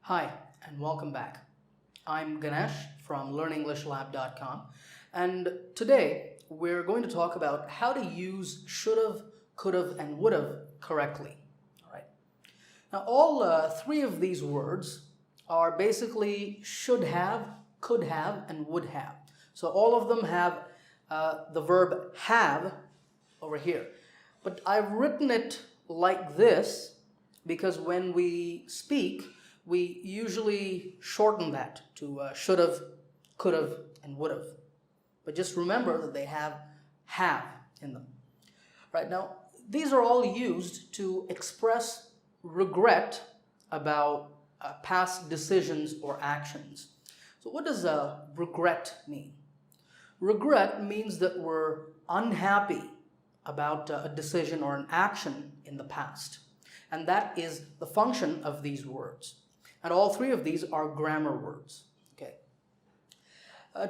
Hi, and welcome back. I'm Ganesh from learnenglishlab.com, and today we're going to talk about how to use should've, could've, and would've correctly. All right. Now, all three of these words are basically should have, could have, and would have. So all of them have the verb have over here. But I've written it like this because when we speak, we usually shorten that to should've, could've, and would've. But just remember that they have in them. Right now, these are all used to express regret about past decisions or actions. So what does regret mean? Regret means that we're unhappy about a decision or an action in the past. And that is the function of these words. And all three of these are grammar words. Okay.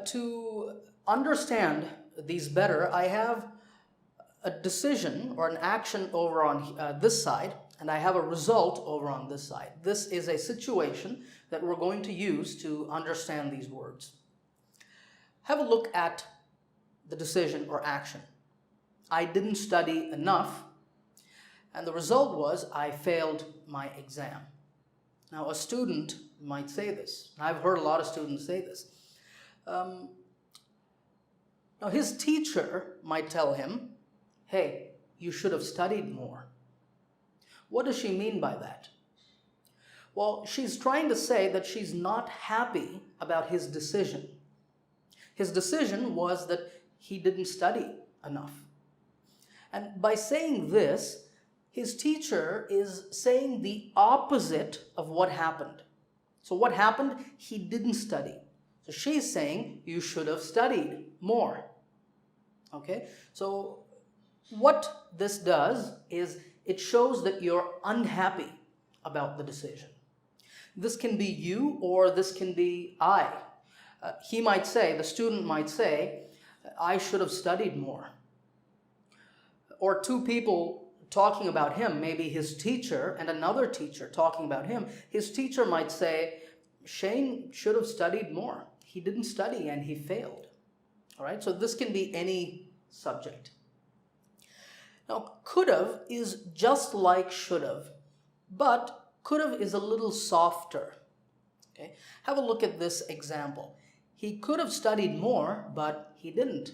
To understand these better, I have a decision or an action over on this side, and I have a result over on this side. This is a situation that we're going to use to understand these words. Have a look at the decision or action. I didn't study enough, and the result was I failed my exam. Now, a student might say this. I've heard a lot of students say this. Now, his teacher might tell him, hey, you should have studied more. What does she mean by that? Well, she's trying to say that she's not happy about his decision. His decision was that he didn't study enough. And by saying this, his teacher is saying the opposite of what happened. So what happened? He didn't study. So she's saying you should have studied more. Okay? So what this does is it shows that you're unhappy about the decision. This can be you or this can be I. He might say, the student might say, I should have studied more. Or two people talking about him, maybe his teacher and another teacher talking about him, his teacher might say, Shane should have studied more. He didn't study and he failed. All right, so this can be any subject. Now, could've is just like should've, but could've is a little softer. Okay, have a look at this example. He could have studied more, but he didn't.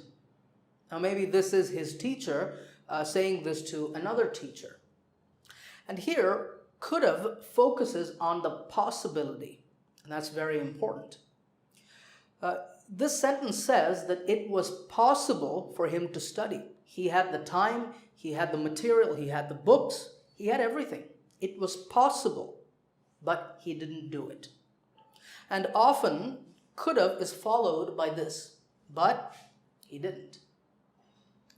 Now, maybe this is his teacher saying this to another teacher. And here, could've focuses on the possibility, and that's very important. This sentence says that it was possible for him to study. He had the time, he had the material, he had the books, he had everything. It was possible, but he didn't do it. And often, could've is followed by this, but he didn't.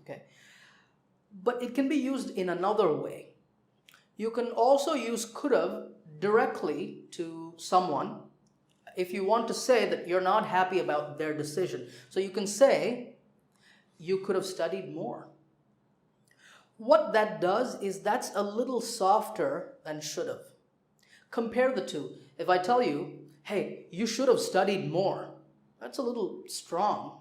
Okay. But it can be used in another way. You can also use could've directly to someone if you want to say that you're not happy about their decision. So you can say, you could have studied more. What that does is that's a little softer than should have. Compare the two. If I tell you, hey, you should have studied more, that's a little strong.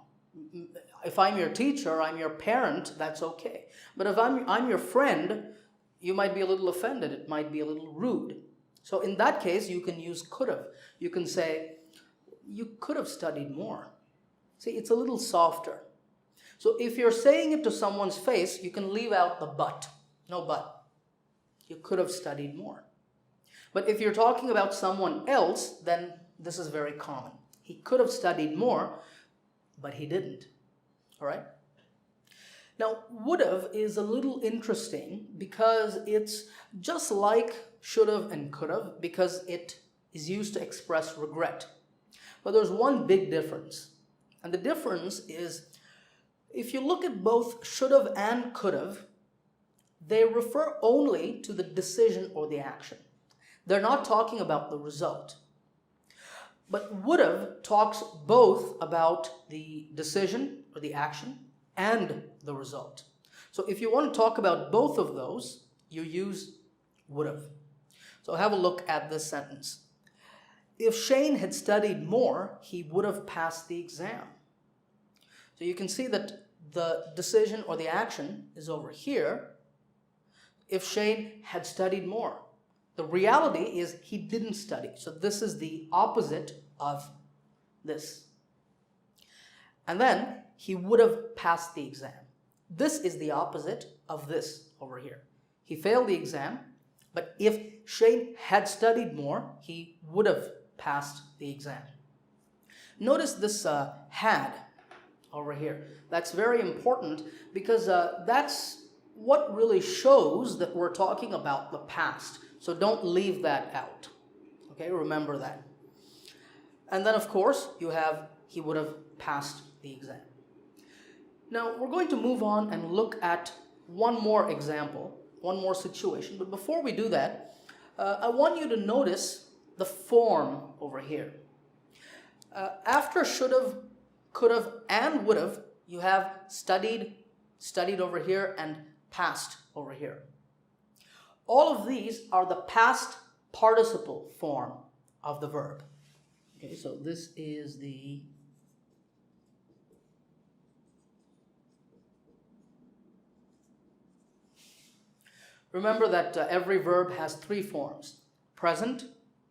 If I'm your teacher, I'm your parent, that's okay. But if I'm your friend, you might be a little offended. It might be a little rude. So in that case, you can use could have. You can say, you could have studied more. See, it's a little softer. So if you're saying it to someone's face, you can leave out the but. No but. You could have studied more. But if you're talking about someone else, then this is very common. He could have studied more, but he didn't. All right? Now, would've is a little interesting because it's just like should've and could've because it is used to express regret. But there's one big difference. And the difference is if you look at both should've and could've, they refer only to the decision or the action. They're not talking about the result. But would've talks both about the decision or the action and the result. So if you want to talk about both of those, you use would've. So have a look at this sentence. If Shane had studied more, he would have passed the exam. So you can see that the decision or the action is over here. If Shane had studied more. The reality is he didn't study. So this is the opposite of this. And then he would have passed the exam. This is the opposite of this over here. He failed the exam, but if Shane had studied more, he would have passed the exam. Notice this had over here. That's very important because that's what really shows that we're talking about the past. So don't leave that out. Okay, remember that. And then of course you have he would have passed the exam. Now we're going to move on and look at one more example, one more situation. But before we do that, I want you to notice the form over here. After should have, could have, and would have, you have studied over here, and passed over here. All of these are the past participle form of the verb. Okay, so this is the remember that every verb has three forms: present,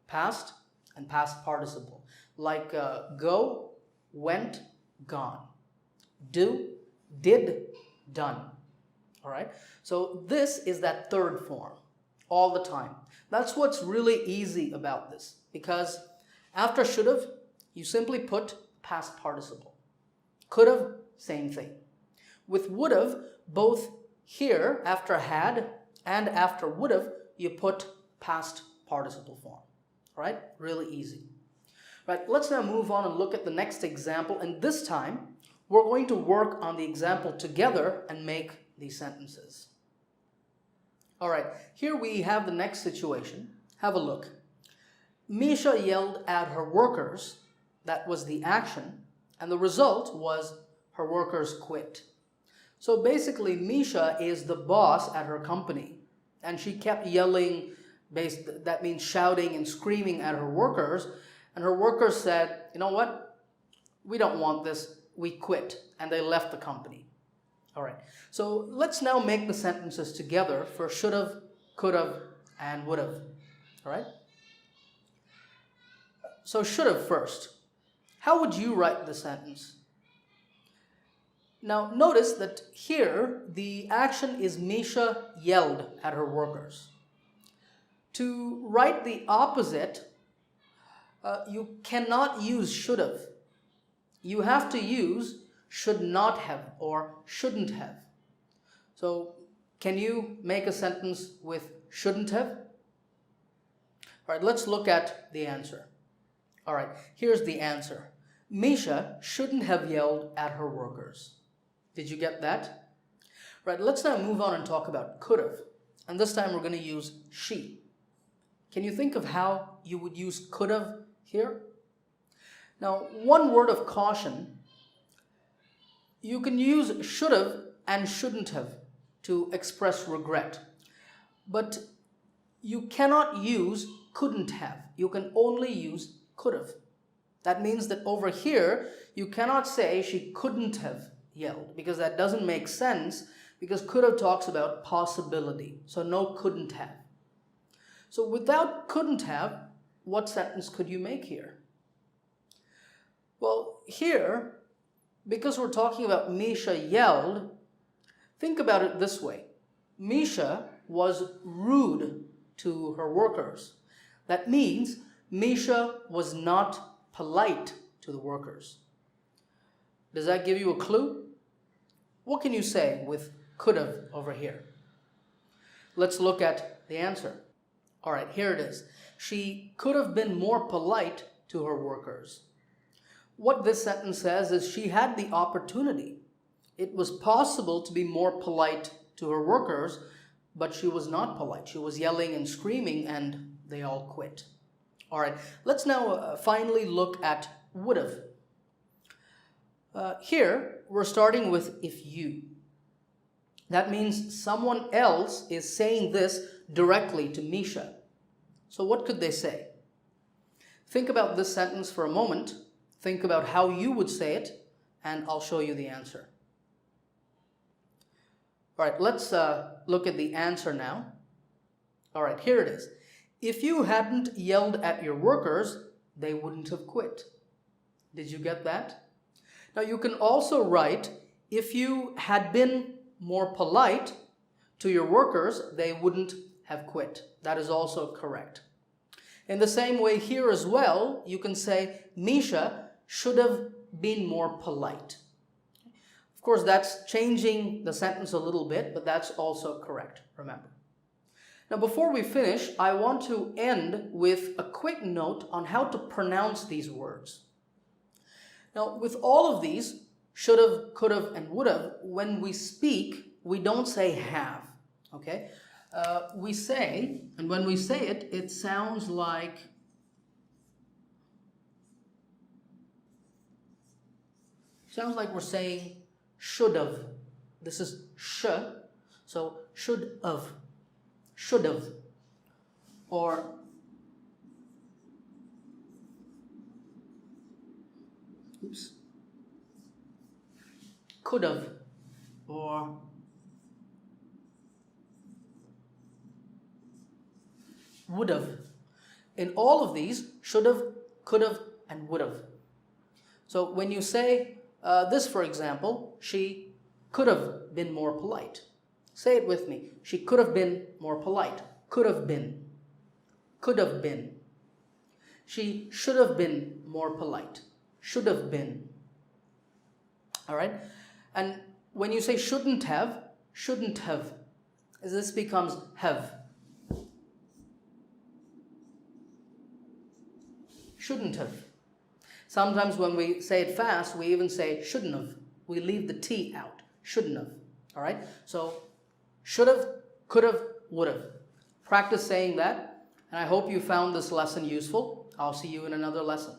past, and past participle. Like go, went, gone. Do, did, done. All right? So this is that third form all the time. That's what's really easy about this, because after should have, you simply put past participle. Could have, same thing. With would have, both here after had and after would have, you put past participle form. All right? Really easy. Right, let's now move on and look at the next example, and this time we're going to work on the example together and make these sentences. All right, here we have the next situation. Have a look. Misha yelled at her workers. That was the action, and the result was her workers quit. So basically, Misha is the boss at her company, and she kept yelling, that means shouting and screaming at her workers, and her workers said, you know what, we don't want this, we quit, and they left the company. All right, so let's now make the sentences together for should have, could have, and would have. All right, so should have first. How would you write the sentence? Now notice that here the action is Misha yelled at her workers. To write the opposite, you cannot use should have. You have to use should not have or shouldn't have. So can you make a sentence with shouldn't have? All right, let's look at the answer. All right, here's the answer. Misha shouldn't have yelled at her workers. Did you get that? Right, let's now move on and talk about could have. And this time we're going to use she. Can you think of how you would use could have here? Now, one word of caution. You can use should have and shouldn't have to express regret. But you cannot use couldn't have. You can only use could have. That means that over here, you cannot say she couldn't have yelled, because that doesn't make sense, because could have talks about possibility. So no couldn't have. So without couldn't have, what sentence could you make here? Well, here, because we're talking about Misha yelled, think about it this way. Misha was rude to her workers. That means Misha was not polite to the workers. Does that give you a clue? What can you say with could have over here? Let's look at the answer. All right, here it is. She could have been more polite to her workers. What this sentence says is she had the opportunity. It was possible to be more polite to her workers, but she was not polite. She was yelling and screaming, and they all quit. All right, let's now finally look at would have. Here, we're starting with if you. That means someone else is saying this directly to Misha. So what could they say? Think about this sentence for a moment. Think about how you would say it, and I'll show you the answer. All right, let's look at the answer now. All right, here it is. If you hadn't yelled at your workers, they wouldn't have quit. Did you get that? Now you can also write, if you had been more polite to your workers, they wouldn't have quit. That is also correct. In the same way here as well, you can say, Misha should have been more polite. Of course, that's changing the sentence a little bit, but that's also correct, remember. Now, before we finish, I want to end with a quick note on how to pronounce these words. Now, with all of these, should have, could have, and would have, when we speak, we don't say have, okay? We say, and when we say it, it sounds like we're saying should have. This is sh, so should have, or could have, or would have. In all of these, should have, could have, and would have. So when you say this, for example, she could have been more polite. Say it with me. She could have been more polite. Could have been. Could have been. She should have been more polite. Should have been. All right? And when you say shouldn't have, this becomes have. Shouldn't have. Sometimes when we say it fast, we even say shouldn't have. We leave the T out. Shouldn't have. All right? So, should have, could have, would have. Practice saying that, and I hope you found this lesson useful. I'll see you in another lesson.